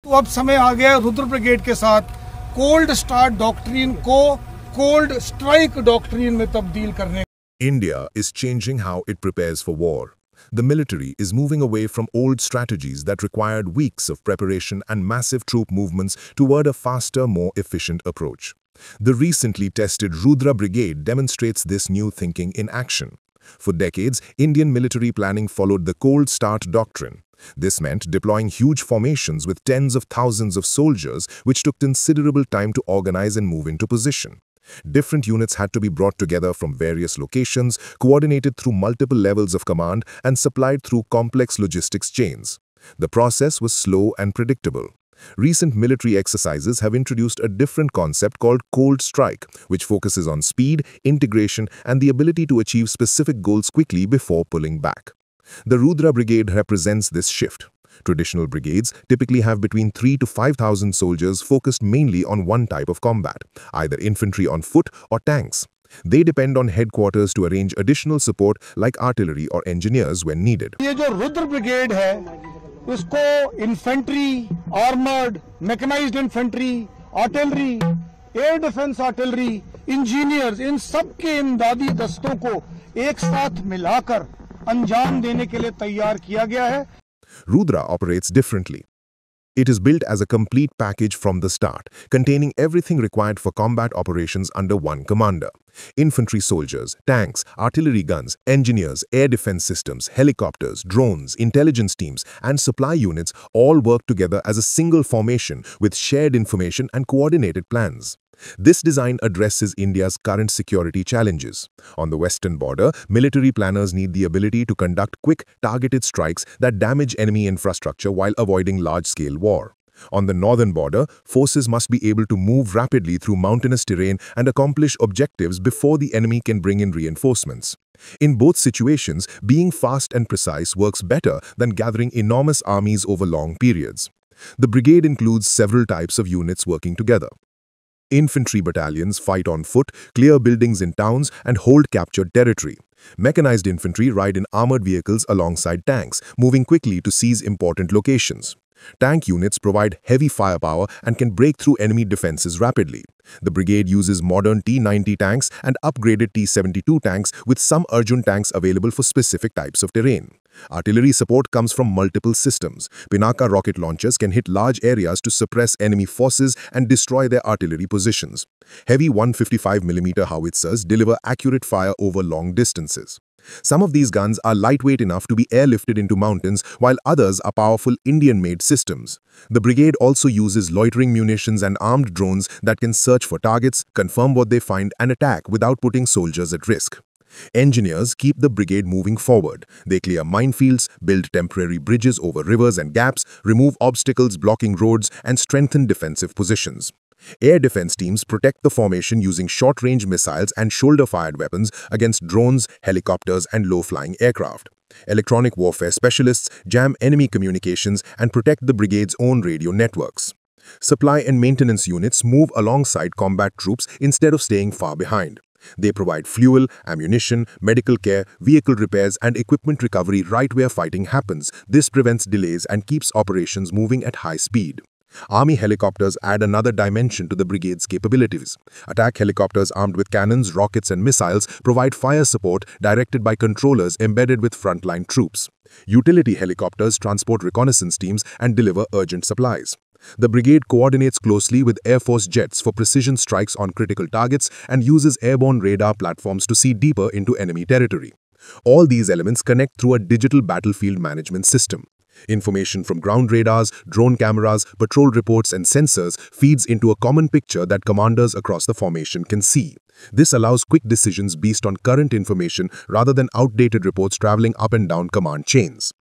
तो अब समय आ गया रुद्र ब्रिगेड के साथ कोल्ड स्टार्ट डॉक्ट्रिन को कोल्ड स्ट्राइक डॉक्ट्रिन में तब्दील करने। India is changing how it prepares for war. The military is moving away from old strategies that required weeks of preparation and massive troop movements toward a faster, more efficient approach. The recently tested Rudra Brigade demonstrates this new thinking in action. For decades, Indian military planning followed the cold start doctrine. This meant deploying huge formations with tens of thousands of soldiers, which took considerable time to organize and move into position. Different units had to be brought together from various locations, coordinated through multiple levels of command, and supplied through complex logistics chains. The process was slow and predictable. Recent military exercises have introduced a different concept called cold strike, which focuses on speed, integration, and the ability to achieve specific goals quickly before pulling back. The Rudra Brigade represents this shift. Traditional brigades typically have between 3,000 to 5,000 soldiers focused mainly on one type of combat, either infantry on foot or tanks. They depend on headquarters to arrange additional support like artillery or engineers when needed. ये जो Rudra brigade है, उसको infantry, armored, mechanized infantry, artillery, air defense artillery, engineers, इन सब के इमदादी दस्तों को एक साथ मिलाकर अंजाम देने के लिए तैयार किया गया है. Rudra operates differently. It is built as a complete package from the start, containing everything required for combat operations under one commander. Infantry soldiers, tanks, artillery guns, engineers, air defense systems, helicopters, drones, intelligence teams, and supply units all work together as a single formation with shared information and coordinated plans. This design addresses India's current security challenges. On the western border, military planners need the ability to conduct quick, targeted strikes that damage enemy infrastructure while avoiding large-scale war. On the northern border, forces must be able to move rapidly through mountainous terrain and accomplish objectives before the enemy can bring in reinforcements. In both situations, being fast and precise works better than gathering enormous armies over long periods. The brigade includes several types of units working together. Infantry battalions fight on foot, clear buildings in towns, and hold captured territory. Mechanized infantry ride in armored vehicles alongside tanks, moving quickly to seize important locations. Tank units provide heavy firepower and can break through enemy defenses rapidly. The brigade uses modern T-90 tanks and upgraded T-72 tanks, with some Arjun tanks available for specific types of terrain. Artillery support comes from multiple systems. Pinaka rocket launchers can hit large areas to suppress enemy forces and destroy their artillery positions. Heavy 155mm howitzers deliver accurate fire over long distances. Some of these guns are lightweight enough to be airlifted into mountains, while others are powerful Indian-made systems. The brigade also uses loitering munitions and armed drones that can search for targets, confirm what they find, and attack without putting soldiers at risk. Engineers keep the brigade moving forward. They clear minefields, build temporary bridges over rivers and gaps, remove obstacles blocking roads, and strengthen defensive positions. Air defense teams protect the formation using short-range missiles and shoulder-fired weapons against drones, helicopters, and low-flying aircraft. Electronic warfare specialists jam enemy communications and protect the brigade's own radio networks. Supply and maintenance units move alongside combat troops instead of staying far behind. They provide fuel, ammunition, medical care, vehicle repairs, and equipment recovery right where fighting happens. This prevents delays and keeps operations moving at high speed. Army helicopters add another dimension to the brigade's capabilities. Attack helicopters armed with cannons, rockets, and missiles provide fire support directed by controllers embedded with frontline troops. Utility helicopters transport reconnaissance teams and deliver urgent supplies. The brigade coordinates closely with Air Force jets for precision strikes on critical targets and uses airborne radar platforms to see deeper into enemy territory. All these elements connect through a digital battlefield management system. Information from ground radars, drone cameras, patrol reports, and sensors feeds into a common picture that commanders across the formation can see. This allows quick decisions based on current information rather than outdated reports traveling up and down command chains.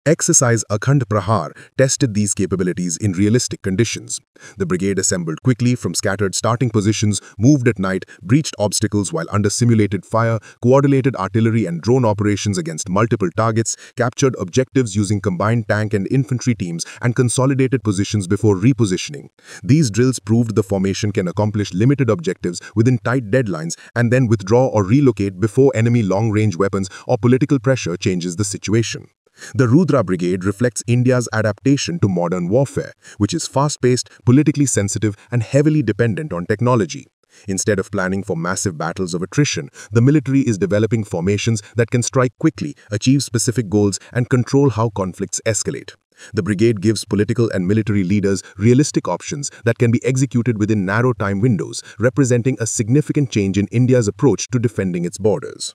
Exercise Akhand Prahar tested these capabilities in realistic conditions. The brigade assembled quickly from scattered starting positions, moved at night, breached obstacles while under simulated fire, coordinated artillery and drone operations against multiple targets, captured objectives using combined tank and infantry teams, and consolidated positions before repositioning. These drills proved the formation can accomplish limited objectives within tight deadlines and then withdraw or relocate before enemy long-range weapons or political pressure changes the situation. The Rudra Brigade reflects India's adaptation to modern warfare, which is fast-paced, politically sensitive, and heavily dependent on technology. Instead of planning for massive battles of attrition, the military is developing formations that can strike quickly, achieve specific goals, and control how conflicts escalate. The brigade gives political and military leaders realistic options that can be executed within narrow time windows, representing a significant change in India's approach to defending its borders.